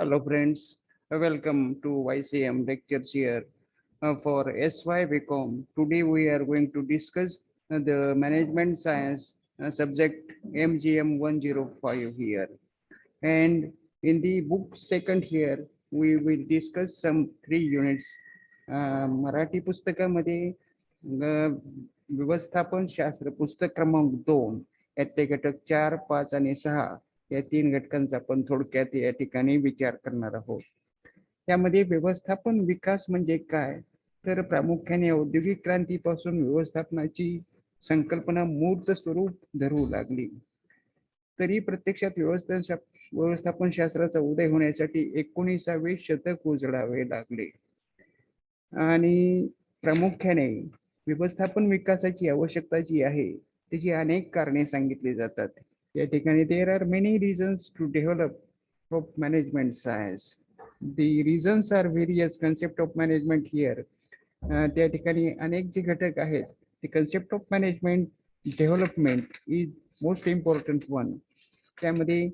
Hello friends, welcome to YCM lectures here for SY BCom. Today we are going to discuss the management science subject MGM 105 here. And in the book second here, we will discuss some 3 units. Marathi पुस्तकामध्ये व्यवस्थापन शास्त्र पुस्तक क्रमांक 2 यातले घटक 4, 5 आणि 6 या 3 घटकांचा आपण थोडक्यात या ठिकाणी विचार करणार आहोत. त्यामध्ये व्यवस्थापन विकास म्हणजे काय, तर प्रामुख्याने औद्योगिक क्रांतीपासून व्यवस्थापनाची संकल्पना मूर्त स्वरूप धरू लागली. तरी प्रत्यक्षात व्यवस्थापन शास्त्राचा उदय होण्यासाठी 19वे शतक उजळावे लागले. आणि प्रामुख्याने व्यवस्थापन विकासाची आवश्यकता जी आहे त्याची अनेक कारणे सांगितली जातात. या ठिकाणी there are many reasons to develop of management science. The reasons R various concept of management here. त्या ठिकाणी अनेक जे घटक आहेत ते concept of management development is most important one. त्यामध्ये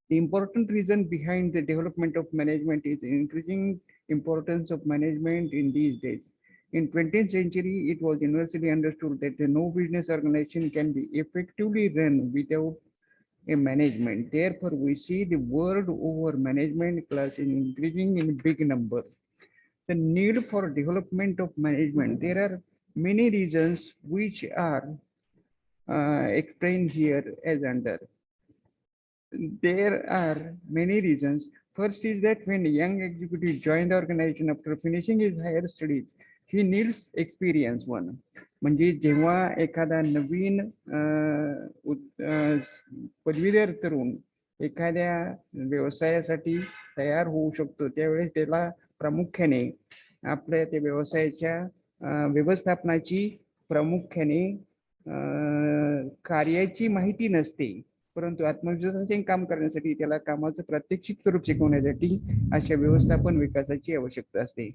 the important reason behind the development of management is increasing importance of management in these days. In 20th century, it was universally understood that no business organization can be effectively run without a management. Therefore, we see the world over management class in increasing in big number. The need for development of management. There are many reasons which are explained here as under. There are many reasons. First is that when a young executive joined the organization after finishing his higher studies, he needs experience one. म्हणजे जेव्हा एखादा नवीन पदवीधर तरुण एखाद्या व्यवसायासाठी तयार होऊ शकतो त्यावेळेस त्याला प्रामुख्याने आपल्या त्या व्यवसायाच्या व्यवस्थापनाची प्रामुख्याने कार्याची माहिती नसते, परंतु आत्मविश्वासाचे काम करण्यासाठी त्याला कामाचं प्रात्यक्षिक स्वरूप शिकवण्यासाठी अशा व्यवस्थापन विकासाची आवश्यकता असते.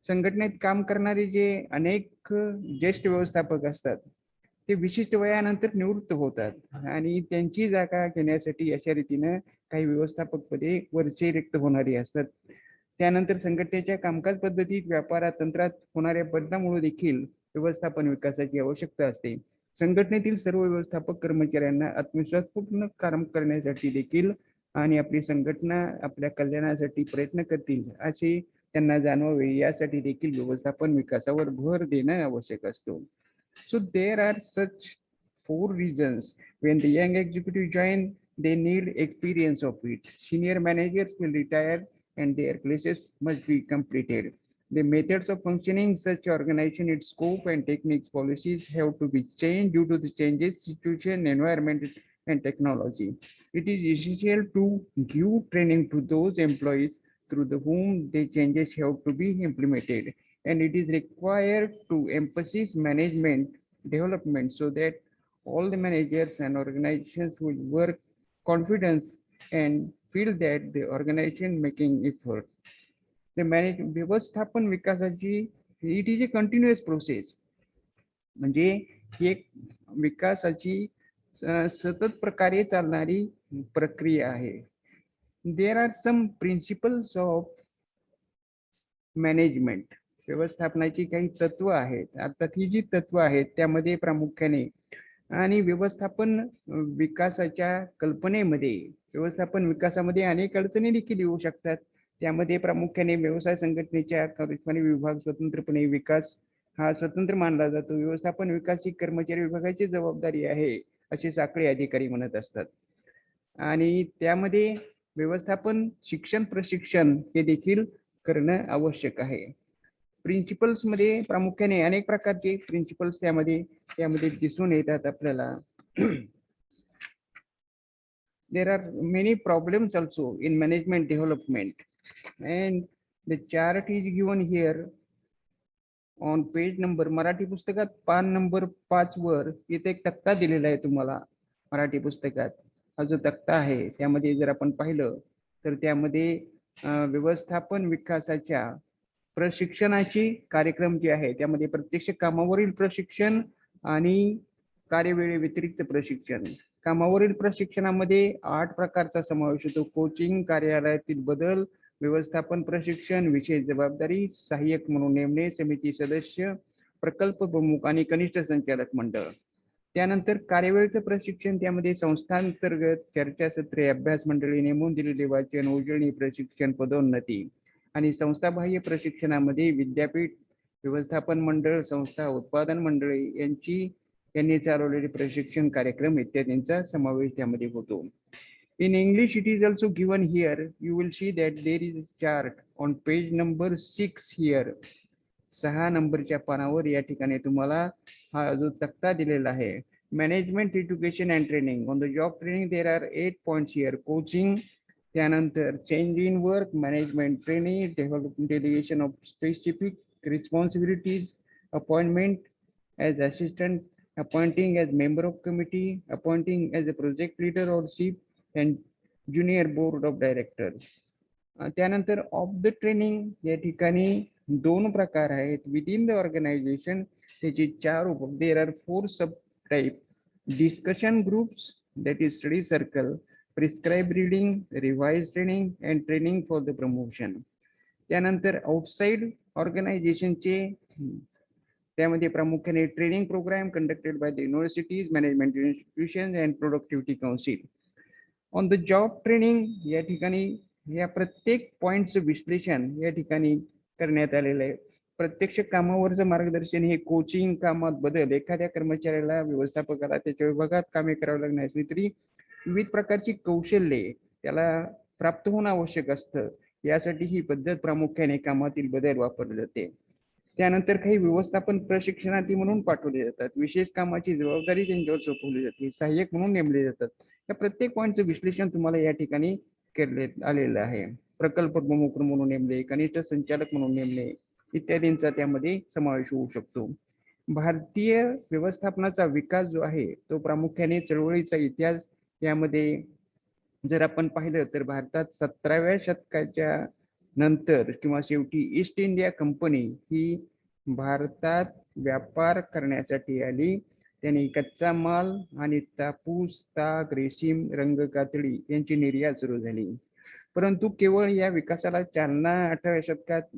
संघटनेत काम करणारे जे अनेक ज्येष्ठ व्यवस्थापक असतात ते विशिष्ट वयानंतर निवृत्त होतात आणि त्यांची जागा घेण्यासाठी अशा रीतीनं काही व्यवस्थापक पदे वरचे रिक्त होणारी असतात. त्यानंतर संघटनेच्या कामकाज पद्धतीत, व्यापारात, तंत्रात होणाऱ्या बदलामुळे देखील व्यवस्थापन विकासाची आवश्यकता असते. संघटनेतील सर्व व्यवस्थापक कर्मचाऱ्यांना आत्मविश्वासपूर्ण काम करण्यासाठी देखील आणि आपली संघटना आपल्या कल्याणासाठी प्रयत्न करतील असे त्यांना जाणवावे यासाठी देखील व्यवस्थापन विकासावर भर देणं आवश्यक असतो. So there are such 4 reasons. When the young executive join, they need experience of it. Senior managers will retire and their places must be completed. The methods of functioning such organization, its scope and techniques, policies have to be changed due to the changes, situation, environment, and technology. It is essential to give training to those employees through the whom the changes have to be implemented. And it is required to emphasize management development so that all the managers and organizations will work confidence and feel that the organization making effort. The व्यवस्थापन विकासाची it is a continuous process. म्हणजे ही एक विकासाची सतत प्रकारे चालणारी प्रक्रिया आहे. There are some principles of management. व्यवस्थापनाची काही तत्व आहेत. आता ती जी तत्व आहेत त्यामध्ये प्रामुख्याने आणि व्यवस्थापन विकासाच्या कल्पनेमध्ये व्यवस्थापन विकासामध्ये अनेक अडचणी देखील येऊ शकतात. त्यामध्ये प्रामुख्याने व्यवसाय संघटनेच्या विभाग स्वतंत्रपणे विकास हा स्वतंत्र मानला जातो. व्यवस्थापन विकास ही कर्मचारी विभागाची जबाबदारी आहे असे साखळी अधिकारी म्हणत असतात. आणि त्यामध्ये व्यवस्थापन शिक्षण प्रशिक्षण हे देखील करणं आवश्यक आहे. प्रिन्सिपल्स मध्ये प्रामुख्याने अनेक प्रकारचे प्रिन्सिपल्स त्यामध्ये दिसून येतात आपल्याला. There are many problems also in management development, and the chart is given here on page number. Marathi पुस्तकात पान नंबर 5 वर इथे एक तक्ता दिलेला आहे तुम्हाला. मराठी पुस्तकात हा जो तक्ता आहे त्यामध्ये जर आपण पाहिलं तर त्यामध्ये व्यवस्थापन विकासाच्या प्रशिक्षणाची कार्यक्रम जे आहे त्यामध्ये प्रत्यक्ष कामावरील प्रशिक्षण आणि कार्यवेळे व्यतिरिक्त प्रशिक्षण कामावरील प्रशिक्षणामध्ये 8 प्रकारचा समावेश होतो. कोचिंग, कार्यालयातील बदल, व्यवस्थापन प्रशिक्षण, विशेष जबाबदारी, सहाय्यक म्हणून नेमणे, समिती सदस्य, प्रकल्प प्रमुख आणि कनिष्ठ संचालक मंडळ. त्यानंतर कार्यवेळेचं प्रशिक्षण, त्यामध्ये संस्थांतर्गत चर्चासत्रे, अभ्यास मंडळी, नेमून दिलेले वाचन, उजळणी प्रशिक्षण, पदोन्नती. आणि संस्थाबाह्य प्रशिक्षणामध्ये विद्यापीठ, व्यवस्थापन मंडळ, संस्था, उत्पादन मंडळी यांनी चालवलेले प्रशिक्षण कार्यक्रम इत्यादींचा समावेश त्यामध्ये होतो. In English, it is also given here. You will see that there is a chart on page number 6 here. 6 नंबरच्या पानावर या ठिकाणी तुम्हाला हा जो तक्ता दिलेला आहे. Management education and training. On the job training there are 8 points here. Coaching, त्यानंतर change in work, management training, delegation of specific responsibilities, appointment as assistant, appointing as member of committee, appointing as a project leader or chief and junior board of directors. त्यानंतर of the training या ठिकाणी 2 प्रकार आहेत. Within the organization त्याची 4 उप. There are 4 sub type. Discussion groups, that is study circle, prescribe reading, revise training and training for the promotion. त्यानंतर outside ऑर्गनायझेशनचे, त्यामध्ये प्रामुख्याने training program conducted by the universities, management institution and productivity council. On the job training या ठिकाणी या प्रत्येक पॉइंटचं विश्लेषण या ठिकाणी करण्यात आलेलं आहे. प्रत्यक्ष कामावरचं मार्गदर्शन हे कोचिंग, कामात बदल, एखाद्या कर्मचाऱ्याला, व्यवस्थापकाला त्याच्या विभागात कामे करावी लागणार असली तरी विविध प्रकारची कौशल्ये त्याला प्राप्त होणं आवश्यक असतं. यासाठी ही पद्धत प्रामुख्याने कामातील बदल वापरली जाते. त्यानंतर काही व्यवस्थापन प्रशिक्षणार्थी म्हणून पाठवले जातात. विशेष कामाची जबाबदारी त्यांच्यावर सोपवली जाते. सहाय्यक म्हणून नेमले जातात. या प्रत्येक पॉईंटचं विश्लेषण तुम्हाला या ठिकाणी करण्यात आलेलं आहे. प्रकल्प प्रमुख म्हणून नेमले, कनिष्ठ संचालक म्हणून नेमले इत्यादींचा त्यामध्ये समावेश होऊ शकतो. भारतीय व्यवस्थापनाचा विकास जो आहे तो प्रामुख्याने चळवळीचा इतिहास यामध्ये जर आपण पाहिलं तर भारतात 17व्या शतकाच्या नंतर किंवा शेवटी ईस्ट इंडिया कंपनी ही भारतात व्यापार करण्यासाठी आली. त्यांनी कच्चा माल आणि कापूस, ताग, रेशीम, रंगकातडी यांची निर्यात सुरू झाली. परंतु केवळ या विकासाला चालना 18व्या शतकात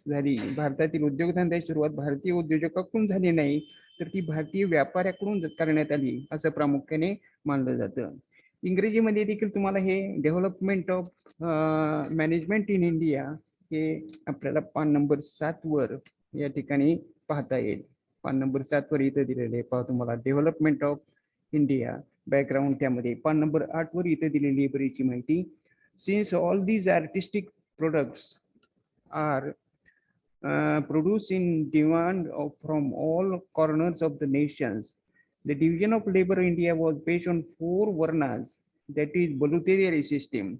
झाली. भारतातील उद्योगधंद्याची सुरुवात भारतीय उद्योजकाकडून झाली नाही, तर ती भारतीय व्यापाऱ्याकडून करण्यात आली असं प्रामुख्याने मानलं जातं. इंग्रजीमध्ये देखील तुम्हाला हे development of management in India हे आपल्याला पान नंबर 7 वर या ठिकाणी पाहता येईल. पान नंबर 7 वर इथं दिलेले पहा तुम्हाला डेव्हलपमेंट ऑफ इंडिया बॅकग्राऊंड. त्यामध्ये पान नंबर 8 वर इथं दिलेली बरीचशी माहिती. Since all these artistic products R produced in demand from all corners of the nations, the division of labor India was based on 4 varnas, that is बलुतेदारी system.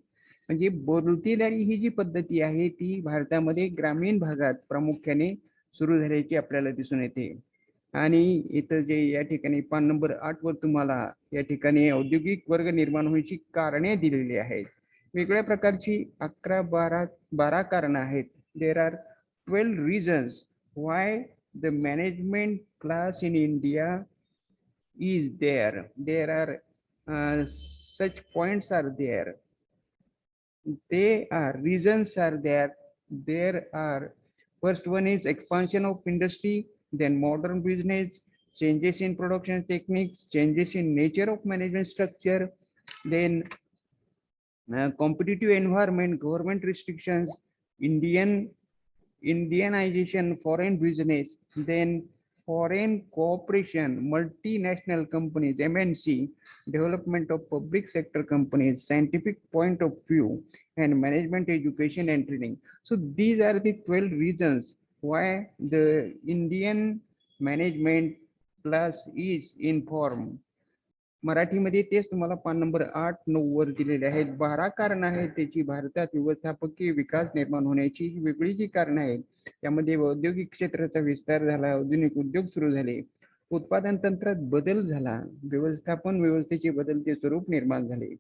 म्हणजे बलुतेदारी ही जी पद्धती आहे ती भारतामध्ये ग्रामीण भागात प्रामुख्याने सुरू झाल्याची आपल्याला दिसून येते. आणि इथं जे या ठिकाणी पान नंबर 8 वर तुम्हाला या ठिकाणी औद्योगिक वर्ग निर्माण होण्याची कारणे दिलेली आहेत. वेगवेगळ्या प्रकारची 11-12 कारणं आहेत. There R 12 reasons why the management class in India is there. There are such points are there. They are reasons are there. There are, first one is expansion of industry, then modern business, changes in production techniques, changes in nature of management structure, then competitive environment, government restrictions, Indianization, foreign business, then foreign cooperation, multinational companies, MNC, development of public sector companies, scientific point of view, and management education and training. So these are the 12 reasons why the Indian management class is informed. मराठीमध्ये तेच तुम्हाला पान number 8-9 वर दिलेले आहेत. 12 कारण आहेत त्याची भारतात व्यवस्थापकीय विकास निर्माण होण्याची वेगळी जी कारण आहेत. त्यामध्ये औद्योगिक क्षेत्राचा विस्तार झाला, आधुनिक उद्योग सुरू झाले, उत्पादन तंत्रात बदल झाला, व्यवस्थापन व्यवस्थेचे बदलते स्वरूप निर्माण झाले,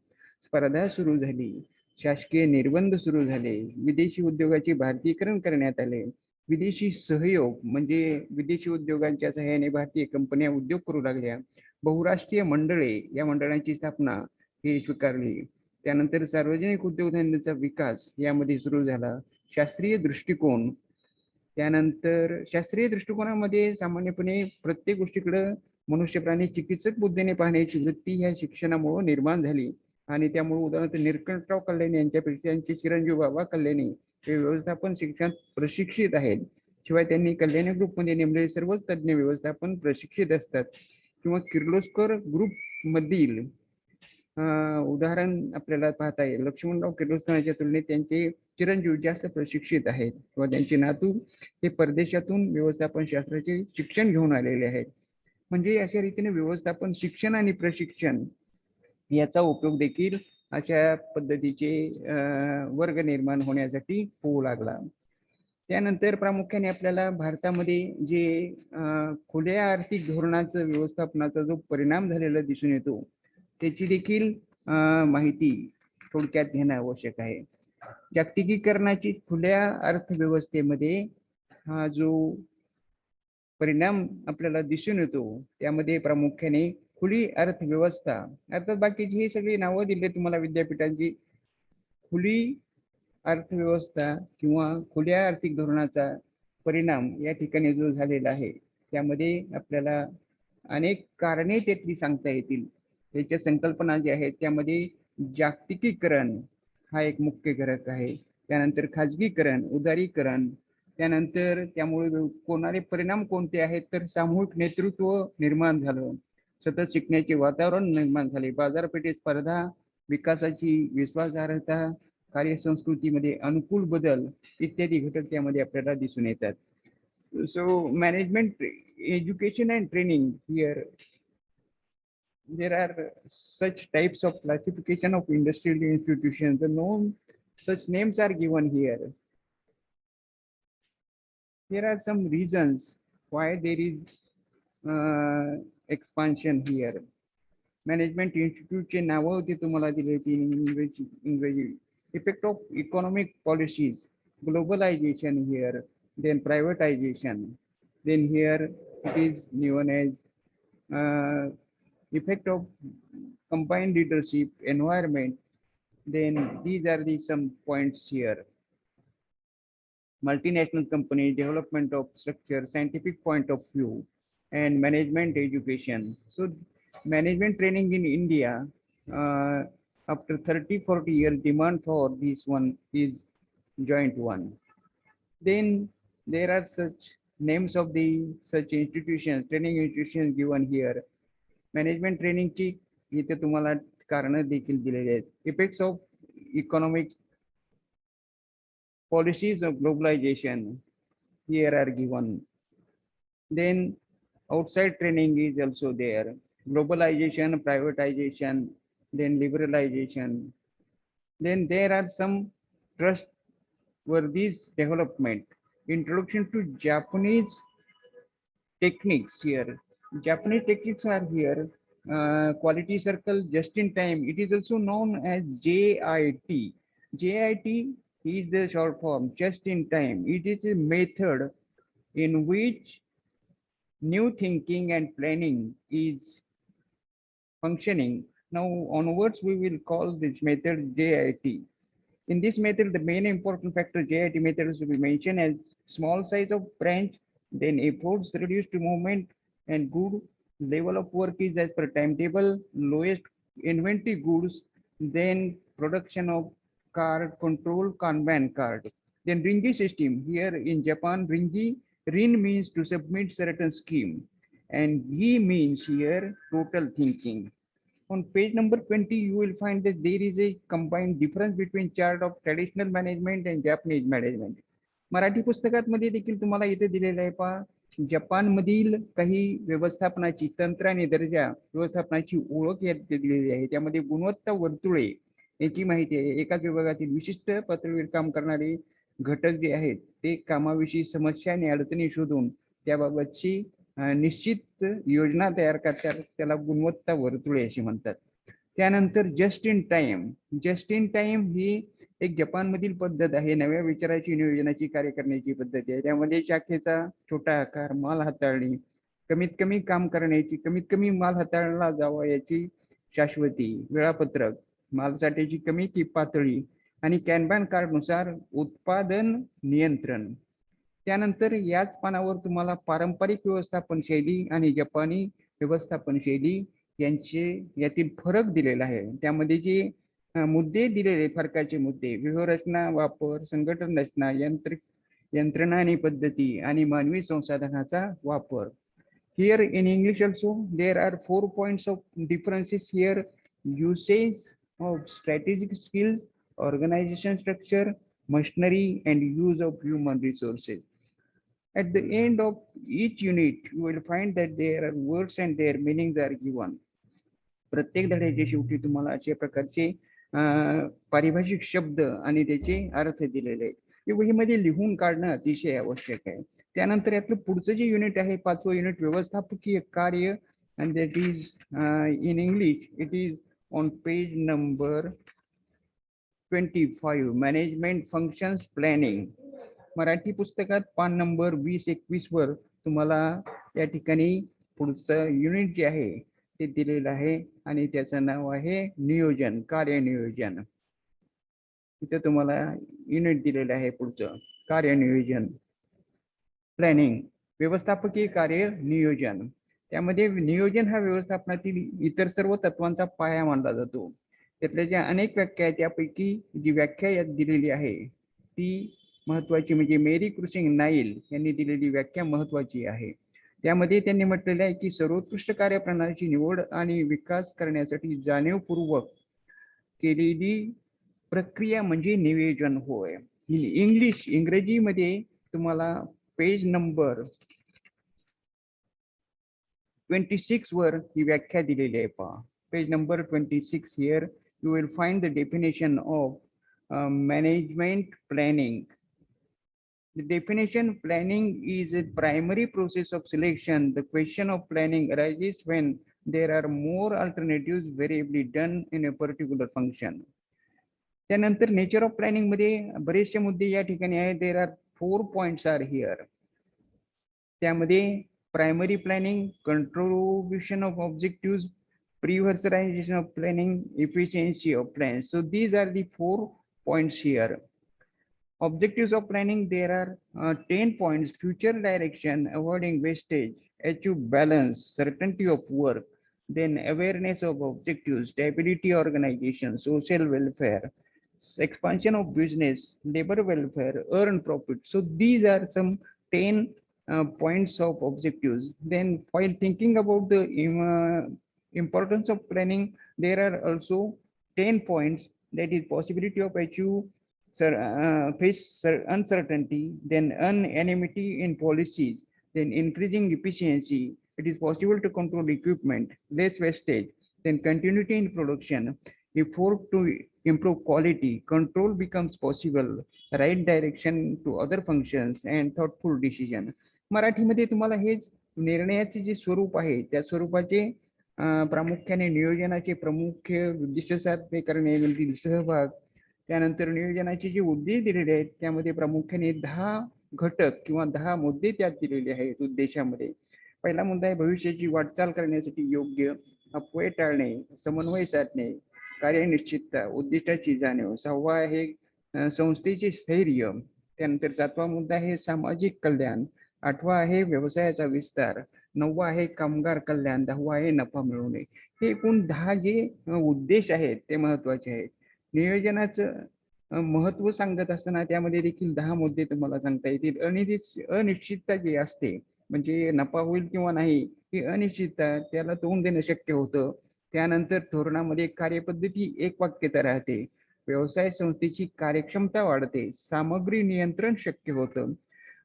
स्पर्धा सुरू झाली, शासकीय निर्बंध सुरू झाले, विदेशी उद्योगाचे भारतीयकरण करण्यात आले, विदेशी सहयोग म्हणजे विदेशी उद्योगांच्या सहाय्याने भारतीय कंपन्या उद्योग करू लागल्या, बहुराष्ट्रीय मंडळे या मंडळांची स्थापना ही स्वीकारली. त्यानंतर सार्वजनिक उद्योगधंद्यांचा विकास यामध्ये सुरू झाला. शास्त्रीय दृष्टिकोन, त्यानंतर शास्त्रीय दृष्टिकोनामध्ये सामान्यपणे प्रत्येक गोष्टीकडे मनुष्य प्राणी चिकित्सक बुद्धीने पाहण्याची वृत्ती ह्या शिक्षणामुळे निर्माण झाली आणि त्यामुळे उदाहरणार्थ निळकंठराव कल्याणी यांच्यापेक्षा यांचे चिरंजीव बाबा कल्याणी हे व्यवस्थापन शिक्षणात प्रशिक्षित आहेत. शिवाय त्यांनी कल्याणी ग्रुपमध्ये नेमलेले सर्वच तज्ज्ञ व्यवस्थापन प्रशिक्षित असतात. किंवा किर्लोस्कर ग्रुप मधील उदाहरण आपल्याला पाहता येईल. लक्ष्मणराव किर्लोस्करांच्या तुलनेत त्यांचे चिरंजीव जास्त प्रशिक्षित आहेत किंवा त्यांचे नातू हे परदेशातून व्यवस्थापन शास्त्राचे शिक्षण घेऊन आलेले आहेत. म्हणजे अशा रीतीने व्यवस्थापन शिक्षण आणि प्रशिक्षण याचा उपयोग देखील अशा पद्धतीचे वर्ग निर्माण होण्यासाठी होऊ लागला. त्यानंतर प्रामुख्याने आपल्याला भारतामध्ये जे खुल्या आर्थिक धोरणाचं व्यवस्थापनाचा जो परिणाम झालेला दिसून येतो त्याची देखील माहिती थोडक्यात घेणं आवश्यक आहे. जागतिकीकरणाची खुल्या अर्थव्यवस्थेमध्ये हा जो परिणाम आपल्याला दिसून येतो त्यामध्ये प्रामुख्याने खुली अर्थव्यवस्था, अर्थात बाकीची ही सगळी नावं दिली तुम्हाला विद्यापीठांची. खुली अर्थव्यवस्था किंवा खुल्या आर्थिक धोरणाचा परिणाम या ठिकाणी जो झालेला आहे त्यामध्ये आपल्याला अनेक कारणे त्यातली सांगता येतील. त्याच्या संकल्पना ज्या आहेत त्यामध्ये जागतिकीकरण हा एक मुख्य घटक आहे. त्यानंतर खाजगीकरण, उदारीकरण, त्यानंतर त्यामुळे होणारे परिणाम कोणते आहेत तर सामूहिक नेतृत्व निर्माण झालं, सतत शिकण्याचे वातावरण निर्माण झाले, बाजारपेठेत स्पर्धा, विकासाची विश्वासार्हता, कार्यसंस्कृतीमध्ये अनुकूल बदल इत्यादी घटक त्यामध्ये आपल्याला दिसून येतात. So management education and training, here there are such types of classification of industrial institutions. The known such names are given here. There are some reasons why there is expansion here. Management institute चे नाव होते तुम्हाला दिले इंग्रजी. Effect of economic policies, globalization here, then privatization, then here it is known as effect of combined leadership, environment. Then these are the some points here. Multinational company, development of structure, scientific point of view, and management education. So management training in India, after 30-40 years, demand for this one is joint one. Then there are such names of the such institutions, training institutions given here. Management ट्रेनिंगची इथे तुम्हाला कारण देखील दिलेली आहेत. Effects of economic policies of globalization here are given. Then outside training is also there. Globalization, privatization, then liberalization. Then there are some trustworthy development. Introduction to Japanese techniques here. Japanese techniques are here. Quality circle, just in time. It is also known as JIT. JIT is the short form, just in time. It is a method in which new thinking and planning is functioning. Now onwards, we will call this method JIT. In this method, the main important factor JIT method is to be mentioned as small size of branch, then efforts reduced to movement, and good level of work is as per timetable, lowest inventory goods, then production of card, control Kanban card. Then Ringi system, here in Japan, Ringi, Rin means to submit certain scheme, and Gi means here total thinking. On page number 20, you will find that there is a combined difference between chart of traditional management and Japanese management. Marathi पुस्तकात मध्ये देखील तुम्हाला इथे दिलेलं आहे पहा, Japan मधील काही व्यवस्थापनाची तंत्र आणि दर्जा व्यवस्थापनाची ओळख यात दिलेली आहे. त्यामध्ये गुणवत्ता वर्तुळे याची माहिती आहे. एकाच विभागातील विशिष्ट पातळीवर काम करणारे घटक जे आहेत ते कामाविषयी समस्या आणि अडचणी शोधून त्याबाबतची निश्चित योजना तयार करतात, त्याला गुणवत्ता वर्तुळे असे म्हणतात. त्यानंतर just in time. Just in time ही एक जपान मधील पद्धत आहे. नव्या विचाराची नियोजनाची कार्य करण्याची पद्धती आहे. त्यामध्ये शाखेचा छोटा आकार, माल हाताळणी, कमीत कमी काम करण्याची, कमीत कमी माल हाताळला जावा याची शाश्वती, वेळापत्रक, मालसाठ्याची कमी की पातळी आणि कॅनबॅन कार्डनुसार उत्पादन नियंत्रण. त्यानंतर याच पानावर तुम्हाला पारंपरिक व्यवस्थापन शैली आणि जपानी व्यवस्थापन शैली यातील फरक दिलेला आहे. त्यामध्ये जे मुद्दे दिलेले, फरकाचे मुद्दे: व्यूहरचना, वापर, संघटन रचना, यंत्रणा आणि पद्धती आणि मानवी संसाधनाचा वापर. Here in English also there are 4 points of differences here: usage of strategic skills, organization structure, machinery, and use of human resources. At the end of each unit, you will find that there are words and their meanings are given. प्रत्येक धड्याच्या शेवटी तुम्हाला अशा प्रकारचे पारिभाषिक शब्द आणि त्याचे अर्थ दिलेले आहेत. हे वहीमध्ये लिहून काढणं अतिशय आवश्यक आहे. त्यानंतर यातलं पुढचं जे युनिट आहे, 5वं युनिट, व्यवस्थापकीय कार्य, and that is in English it is on page number 25, management functions planning. Marathi पुस्तकात पान नंबर 20-21 वर तुम्हाला या ठिकाणी पुढचं युनिट जे आहे ते दिलेलं आहे आणि त्याचं नाव आहे नियोजन, कार्यनियोजन. इथे तुम्हाला युनिट दिलेलं आहे पुढचं, कार्यनियोजन, प्लॅनिंग, व्यवस्थापकीय कार्य नियोजन. त्यामध्ये नियोजन हा व्यवस्थापनातील इतर सर्व तत्वांचा पाया मानला जातो. त्यातल्या ज्या अनेक व्याख्या आहेत त्यापैकी जी व्याख्या यात दिलेली आहे ती महत्वाची, म्हणजे मेरी क्रुसिंग नाईल यांनी दिलेली व्याख्या महत्वाची आहे. त्यामध्ये त्यांनी म्हटलेलं आहे की सर्वोत्कृष्ट कार्यप्रणालीची निवड आणि विकास करण्यासाठी जाणीवपूर्वक केलेली प्रक्रिया म्हणजे नियोजन होय. इंग्रजीमध्ये तुम्हाला पेज नंबर 26 वर ही व्याख्या दिलेली आहे. पहा, page number 26. Here you will find the definition of management planning. The definition: planning is a primary process of selection. The question of planning arises when there are more alternatives variably done in a particular function. त्यानंतर nature of planning मध्ये बरेचसे मुद्दे या ठिकाणी आहेत. There are 4 points are here. त्यामध्ये primary planning, contribution of objective, pervasiveness of planning, efficiency of plan. So these are the 4 points here. Objectives of planning, there are 10 points: future direction, avoiding wastage, achieve balance, certainty of work, then awareness of objectives, stability organization, social welfare, expansion of business, labor welfare, earn profit. So these are some 10 points of objectives. Then while thinking about the importance of planning, there are also 10 points, that is possibility of face uncertainty, then unanimity in policies, then increasing efficiency, it is possible to control equipment, less wastage, then continuity in production, effort to improve quality, control becomes possible, right direction to other functions, and thoughtful decision. मराठीमध्ये तुम्हाला हेच निर्णयाचे जे स्वरूप आहे त्या स्वरूपाचे प्रामुख्याने नियोजनाचे प्रमुख उद्दिष्ट साध्य करण्यामधील सहभाग, त्यानंतर नियोजनाचे जे उद्देश दिलेले आहेत त्यामध्ये प्रामुख्याने 10 घटक किंवा 10 मुद्दे त्यात दिलेले आहेत उद्देशामध्ये. पहिला मुद्दा आहे भविष्याची वाटचाल करण्यासाठी योग्य, अपव्यय टाळणे, समन्वय साधणे, कार्यनिश्चितता, उद्दिष्टाची जाणीव. 6वा आहे संस्थेचे स्थैर्य. त्यानंतर 7वा मुद्दा आहे सामाजिक कल्याण. 8वा आहे व्यवसायाचा विस्तार. 9वा आहे कामगार कल्याण. 10वा आहे नफा मिळवणे. हे एकूण 10 जे उद्देश आहेत ते महत्वाचे आहेत. नियोजनाचं महत्व सांगत असताना त्यामध्ये देखील 10 मुद्दे तुम्हाला सांगता येतील. अनिश्चितता जी असते, म्हणजे नफा होईल किंवा नाही ही अनिश्चितता, त्याला तोंड देणं शक्य होतं. त्यानंतर धोरणामध्ये कार्यपद्धती एकवाक्यता राहते, व्यवसाय संस्थेची कार्यक्षमता वाढते, सामग्री नियंत्रण शक्य होतं,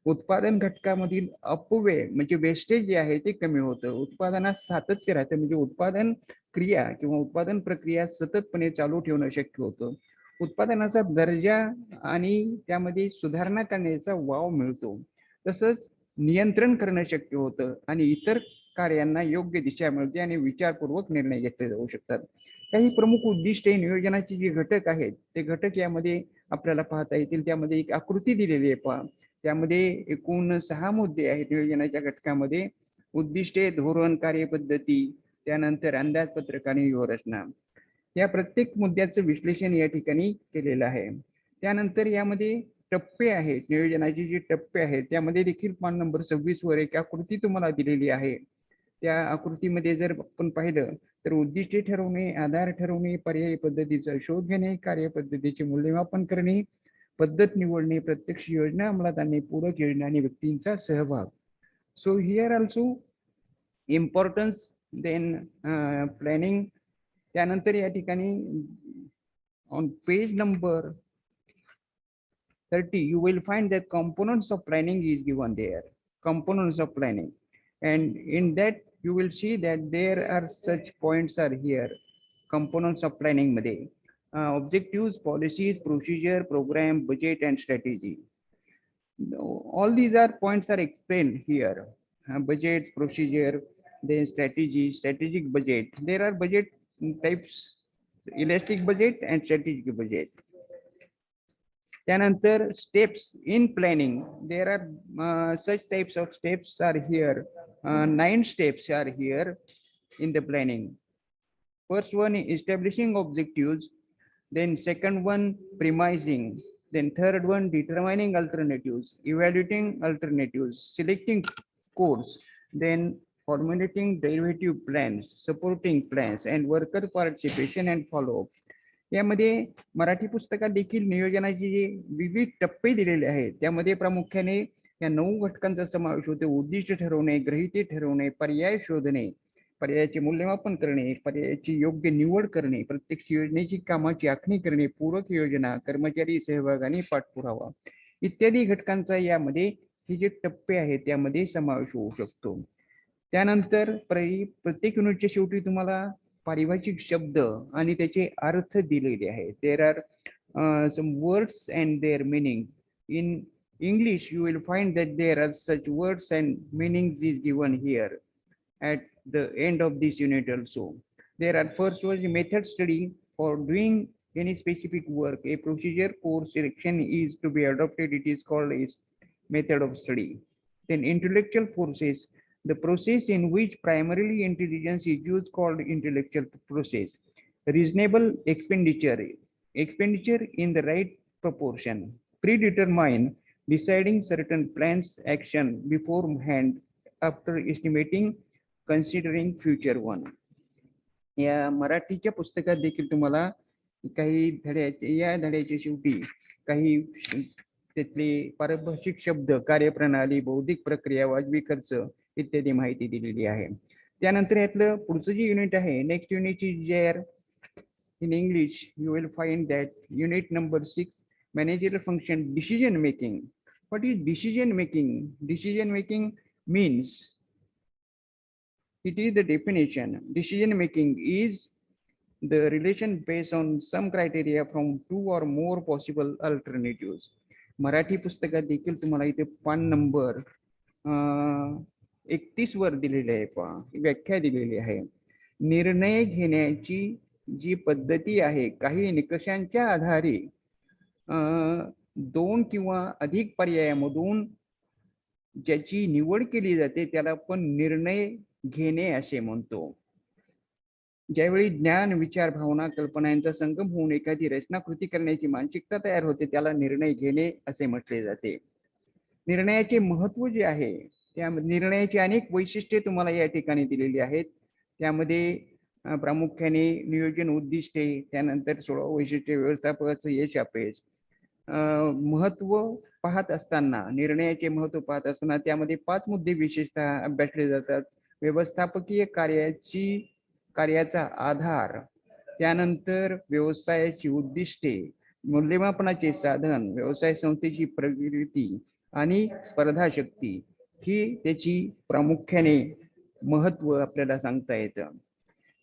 उत्पादन घटकामधील अपव्यय म्हणजे वेस्टेज जे आहे ते कमी होतं, उत्पादनात सातत्य राहतं, म्हणजे उत्पादन क्रिया किंवा उत्पादन प्रक्रिया सततपणे चालू ठेवणं शक्य होतं, उत्पादनाचा दर्जा आणि त्यामध्ये सुधारणा करण्याचा वाव मिळतो, तसंच नियंत्रण करणं शक्य होतं आणि इतर कार्यांना योग्य दिशा मिळते आणि विचारपूर्वक निर्णय घेतले जाऊ शकतात. काही प्रमुख उद्दिष्टे नियोजनाचे जे घटक आहेत ते घटक यामध्ये आपल्याला पाहता येतील. त्यामध्ये एक आकृती दिलेली आहे पहा. त्यामध्ये एकूण 6 मुद्दे आहेत नियोजनाच्या घटकामध्ये. उद्दिष्टे, धोरण, कार्यपद्धती, त्यानंतर अंदाजपत्रक आणि व्यूहरचना, या प्रत्येक मुद्द्याचं विश्लेषण या ठिकाणी केलेलं आहे. त्यानंतर यामध्ये टप्पे आहेत, नियोजनाचे जे टप्पे आहेत त्यामध्ये देखील पान नंबर 26 वर एक आकृती तुम्हाला दिलेली आहे. त्या आकृतीमध्ये जर आपण पाहिलं तर उद्दिष्टे ठरवणे, आधार ठरवणे, पर्यायी पद्धतीचा शोध घेणे, कार्यपद्धतीचे मूल्यमापन करणे, पद्धत निवडणे, प्रत्यक्ष योजना अंमलात आणणे, पूरक योजना आणि व्यक्तींचा सहभाग. So here also importance then planning. त्यानंतर या ठिकाणी on page number 30 you will find that components of planning is given there, components of planning, and in that you will see that there are such points are here, components of planning मध्ये objectives, policies, procedure, program, budget and strategy. All these are points are explained here. Budgets, procedure, then strategy, strategic budget. There are budget types, elastic budget and strategic budget. त्यानंतर steps in planning, there are such types of steps are here. 9 steps are here in the planning. First one is establishing objectives, then second one premising, then third one determining alternatives, evaluating alternatives, selecting course, then formulating derivative plans, supporting plans, and worker participation and follow-up. यामध्ये मराठी पुस्तकात देखील नियोजनाचे जे विविध टप्पे दिलेले आहेत त्यामध्ये प्रामुख्याने या 9 घटकांचा समावेश होतो. उद्दिष्ट ठरवणे, गृहीते ठरवणे, पर्याय शोधणे, पर्यायाचे मूल्यमापन करणे, पर्यायाची योग्य निवड करणे, प्रत्यक्ष योजनेची कामाची आखणी करणे, पूरक योजना, कर्मचारी सहभाग आणि पाठपुरावा इत्यादी घटकांचा यामध्ये हे जे टप्पे आहेत त्यामध्ये समावेश होऊ शकतो. त्यानंतर प्रत्येक युनिटच्या शेवटी तुम्हाला पारिभाषिक शब्द आणि त्याचे अर्थ दिलेले आहेत. There are some words and there meaning. In English you will find that there are such words and meanings is given here at the end of this unit also. There are first was method study for doing any specific work. A procedure, course, selection is to be adopted. It is called as method of study. Then intellectual forces, the process in which primarily intelligence is used, called intellectual process. Reasonable expenditure, expenditure in the right proportion. Predetermine, deciding certain plans action beforehand after estimating, considering future one. या मराठीच्या पुस्तकात देखील तुम्हाला काही धड्याचे या धड्याच्या शेवटी काही त्यातले पारिभाषिक शब्द, कार्यप्रणाली, बौद्धिक प्रक्रिया, वाजवी खर्च इत्यादी माहिती दिलेली आहे. त्यानंतर यातलं पुढचं जे युनिट आहे, next unit is there in English. You will find that unit number 6, managerial function, decision making. What is decision making? Decision making means, it is the definition. Decision making is the relation based on some criteria from 2 or more possible alternatives. Marathi पुस्तकात देखील तुम्हाला इथे पान number 31 वर दिलेले आहे, पहा व्याख्या दिलेली आहे. निर्णय घेण्याची जी पद्धती आहे, काही निकषांच्या आधारे 2 किंवा अधिक पर्यायामधून ज्याची निवड केली जाते त्याला आपण निर्णय घेणे असे म्हणतो. ज्यावेळी ज्ञान, विचार, भावना, कल्पना यांचा संगम होऊन एखादी रचनाकृती करण्याची मानसिकता तयार होते त्याला निर्णय घेणे असे म्हटले जाते. निर्णयाचे महत्व जे आहे, त्या निर्णयाची अनेक वैशिष्ट्ये तुम्हाला या ठिकाणी दिलेली आहेत. त्यामध्ये प्रामुख्याने नियोजन, उद्दिष्टे, त्यानंतर 16 वैशिष्ट्ये, व्यवस्थापकाचं यश अपयश, महत्व पाहत असताना, निर्णयाचे महत्व पाहत असताना त्यामध्ये 5 मुद्दे विशेषतः अभ्यासले जातात. व्यवस्थापकीय कार्याचा आधार, त्यानंतर व्यवसायाची उद्दिष्टे, मूल्यमापनाचे साधन, व्यवसाय संस्थेची प्रगती आणि स्पर्धा शक्ती, ही त्याची प्रामुख्याने महत्व आपल्याला सांगता येतं.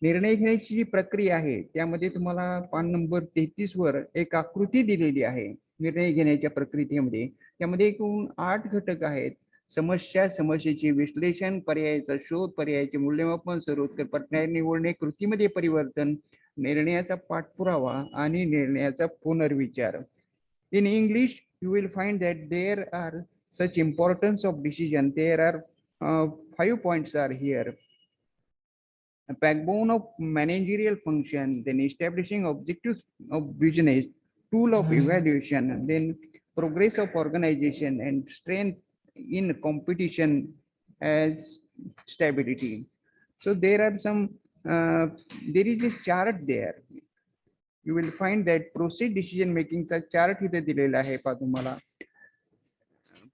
निर्णय घेण्याची जी प्रक्रिया आहे त्यामध्ये तुम्हाला पान नंबर 33 वर एक आकृती दिलेली आहे. निर्णय घेण्याच्या प्रक्रियेमध्ये त्यामध्ये एकूण 8 घटक आहेत. समस्या, समस्येचे विश्लेषण, पर्यायाचा शोध, पर्यायाचे मूल्यमापन, सर्वोत्तर पर्याय निवडणे, कृतीमध्ये परिवर्तन, निर्णयाचा पाठपुरावा आणि निर्णयाचा पुनर्विचार. In English, you will find that there are such importance of decision. There are 5 points are here. A backbone of managerial function, then establishing objectives of business, tool of evaluation, then progress of organization, and strength in competition as stability. So there are some, there is a chart there. You will find that process decision making चा chart इथे दिलेला आहे पहा तुम्हाला.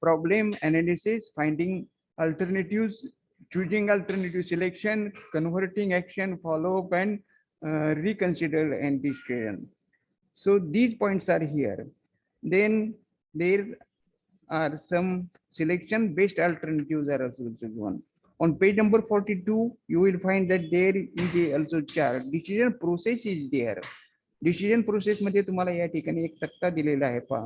Problem analysis, finding alternatives, choosing alternative selection, converting action, follow up, and reconsider and decision. So these points are here. Then there are some selection based alternatives are also one. On page number 42, you will find that there is a also chart. Decision process is there. Decision process मध्ये तुम्हाला या ठिकाणी एक तक्ता दिलेला आहे पहा.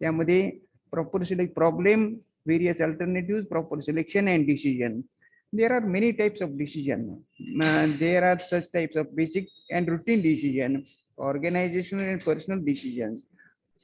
त्यामध्ये proper select problem, various alternatives, proper selection and decision. There are many types of decision. There are such types of basic and routine decision, organizational and personal decisions,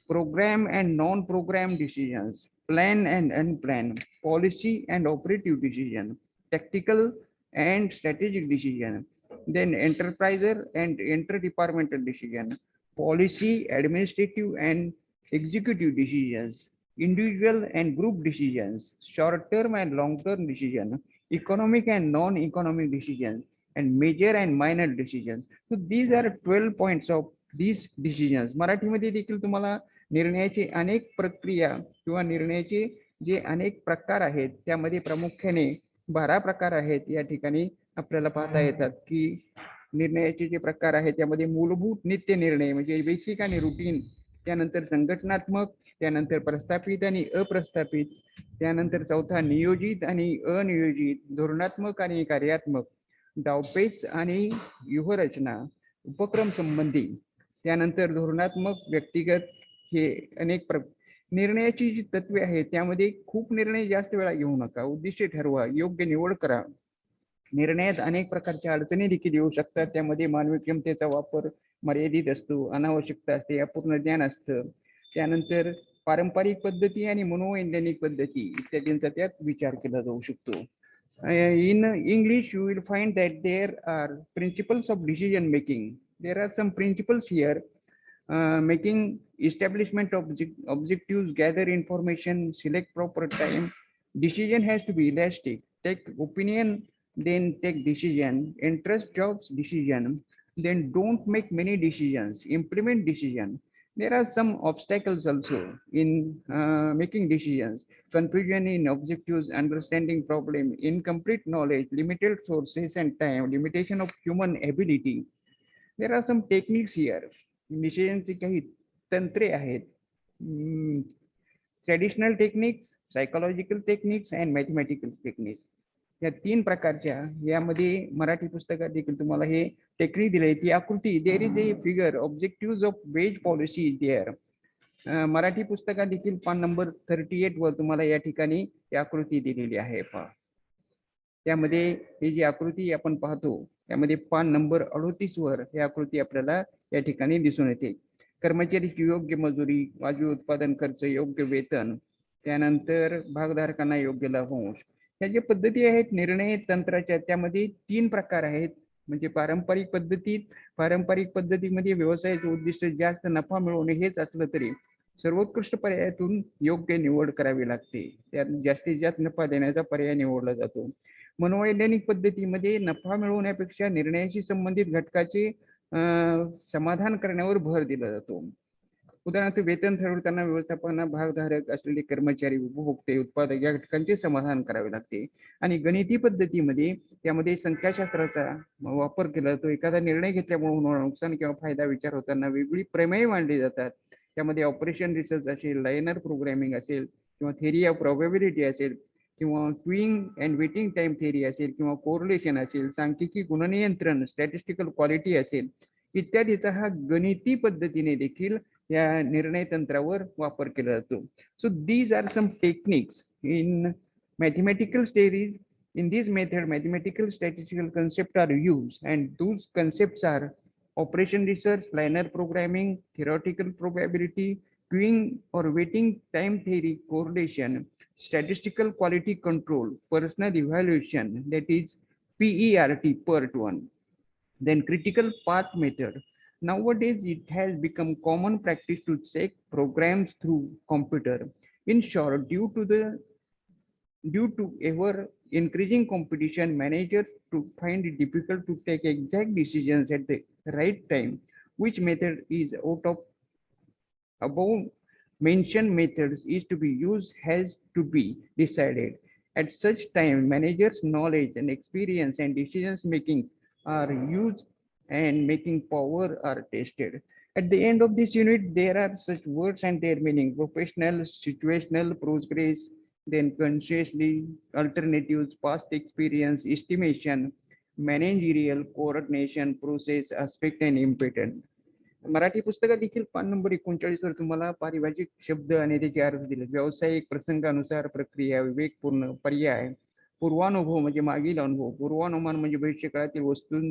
program and non-program decisions, plan and unplanned, policy and operative decision, tactical and strategic decision, then enterpriser and interdepartmental decision, policy, administrative and executive decisions, individual and group decisions, short-term and long-term decision, economic and non-economic decisions, and major and minor decisions. So these are 12 points of these decisions. मराठीमध्ये देखील तुम्हाला निर्णयाची अनेक प्रक्रिया किंवा निर्णयाचे जे अनेक प्रकार आहेत त्यामध्ये प्रामुख्याने 12 प्रकार आहेत या ठिकाणी आपल्याला पाहता येतात की निर्णयाचे जे प्रकार आहेत त्यामध्ये मूलभूत नित्य निर्णय म्हणजे बेसिक आणि रुटीन, त्यानंतर संघटनात्मक, त्यानंतर प्रस्थापित आणि अप्रस्थापित, त्यानंतर चौथा नियोजित आणि अनियोजित, धोरणात्मक आणि कार्यात्मक, डावपेच आणि व्यूहरचना, उपक्रम संबंधी, त्यानंतर धोरणात्मक, व्यक्तिगत, हे अनेक निर्णयाची जी तत्वे आहेत त्यामध्ये खूप निर्णय जास्त वेळा घेऊ नका, उद्दिष्टे ठरवा, योग्य निवड करा. निर्णयात अनेक प्रकारच्या अडचणी देखील येऊ शकतात, त्यामध्ये मानवी क्षमतेचा वापर मर्यादित असतो, अनावश्यकता असते, अपूर्ण ज्ञान असतं. त्यानंतर पारंपरिक पद्धती आणि मनोवैज्ञानिक पद्धती इत्यादींचा त्यात विचार केला जाऊ शकतो. In English, you will find that there are principles of decision making. There are some principles here. Making establishment of objectives, gather information, select proper time. Decision has to be elastic. Take opinion, then take decision. Entrust jobs decision. Then don't make many decisions. Implement decision. There are some obstacles also in making decisions. Confusion in objectives, understanding problem, incomplete knowledge, limited sources and time, limitation of human ability. There are some techniques here. निश्चयांची काही तंत्रे आहेत. Traditional techniques, psychological techniques and mathematical techniques, या 3 प्रकारच्या यामध्ये मराठी पुस्तकात देखील तुम्हाला हे टेक्निक दिले. ती आकृती, there is a figure, objective of ways policy is there. Marathi पुस्तकात देखील पान नंबर 38 वर तुम्हाला या ठिकाणी ही आकृती दिलेली आहे पहा. त्यामध्ये ही जी आकृती आपण पाहतो त्यामध्ये पान नंबर 38 वर ही आकृती आपल्याला या ठिकाणी दिसून येते. कर्मचारीची योग्य मजुरी, वाजवी उत्पादन खर्च, योग्य वेतन, त्यानंतर भागधारकांना योग्य लाभांश, ह्या ज्या पद्धती आहेत निर्णय तंत्राच्या त्यामध्ये 3 प्रकार आहेत. म्हणजे पारंपरिक पद्धतीमध्ये व्यवसायाचे उद्दिष्ट जास्त नफा मिळवणे हेच असलं तरी सर्वोत्कृष्ट पर्यायातून योग्य निवड करावी लागते, त्यात जास्तीत जास्त नफा देण्याचा पर्याय निवडला जातो. मनोवैज्ञानिक पद्धतीमध्ये नफा मिळवण्यापेक्षा निर्णयाशी संबंधित घटकाचे समाधान करण्यावर भर दिला जातो. उदाहरणार्थ वेतन ठरवताना व्यवस्थापकांना भागधारक असलेले कर्मचारी, उपभोक्ते, उत्पादक या घटकांचे समाधान करावे लागते. आणि गणिती पद्धतीमध्ये त्यामध्ये संख्याशास्त्राचा वापर केला जातो. एखादा निर्णय घेतल्यामुळे होणारे नुकसान किंवा फायदा विचार होताना वेगळी प्रमेय मांडली जातात. त्यामध्ये ऑपरेशन रिसर्च असेल, लायनर प्रोग्रामिंग असेल किंवा थेरी ऑफ प्रोबॅबिलिटी असेल किंवा Qing and waiting time theory असेल किंवा कोरिलेशन असेल, सांख्यिकी गुणनियंत्रण, स्टॅटिस्टिकल क्वालिटी असेल इत्यादीचा हा गणिती पद्धतीने देखील या निर्णय तंत्रावर वापर केला जातो. So these are some techniques in mathematical studies. In this method, mathematical statistical concepts are used, and those concepts are operation research, linear programming, theoretical probability, queuing or waiting time theory, correlation, statistical quality control, personal evaluation, that is PERT, part 1. Then critical path method. Nowadays, it has become common practice to check programs through computer. In short, due to ever increasing competition, managers to find it difficult to take exact decisions at the right time. Which method is out of above mentioned methods is to be used has to be decided. At such time, managers' knowledge and experience and decisions making are used and making power are tested. At the end of this unit, there are such words and their meaning: professional, situational, progress, then consciously, alternatives, past experience, estimation, managerial, coordination, process, aspect, and impedance. Marathi पुस्तकात देखील पान number 39 वर तुम्हाला पारिभाषिक शब्द आणि त्याचे अर्थ दिले. व्यावसायिक प्रसंगानुसार प्रक्रिया, विवेकपूर्ण, पर्याय, पूर्वानुभव म्हणजे मागील अनुभव, पूर्वानुमान म्हणजे भविष्यकाळातील वस्तू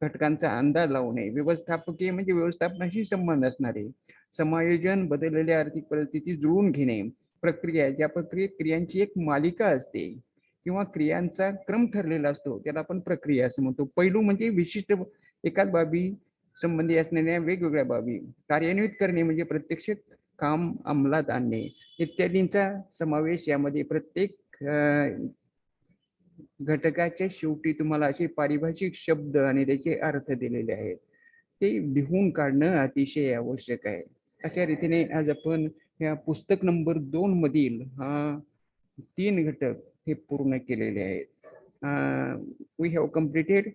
घटकांचा अंदाज लावणे, व्यवस्थापकीय म्हणजे व्यवस्थापनाशी संबंध असणारे, समायोजन, बदललेल्या आर्थिक परिस्थिती जुळवून घेणे, प्रक्रिया ज्या प्रक्रियेत क्रियांची एक मालिका असते किंवा क्रियांचा क्रम ठरलेला असतो त्याला आपण प्रक्रिया असं म्हणतो. पैलू म्हणजे विशिष्ट एकाच बाबी संबंधी असणाऱ्या वेगवेगळ्या बाबी. कार्यान्वित करणे म्हणजे प्रत्यक्ष काम अंमलात आणणे इत्यादींचा समावेश यामध्ये. प्रत्येक घटकाच्या शेवटी तुम्हाला असे पारिभाषिक शब्द आणि त्याचे अर्थ दिलेले आहेत, ते लिहून काढणं अतिशय आवश्यक आहे. अशा रीतीने आज आपण या पुस्तक नंबर 2 मधील 3 घटक हे पूर्ण केलेले आहेत. We have completed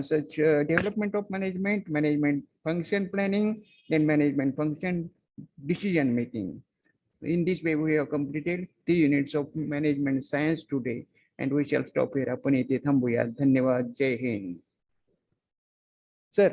such development of management, management function planning, and management function decision making. In this way, we have completed 3 units of management science today, and we shall stop here. आपण इथे थांबूया. धन्यवाद. जय Hind. Sir.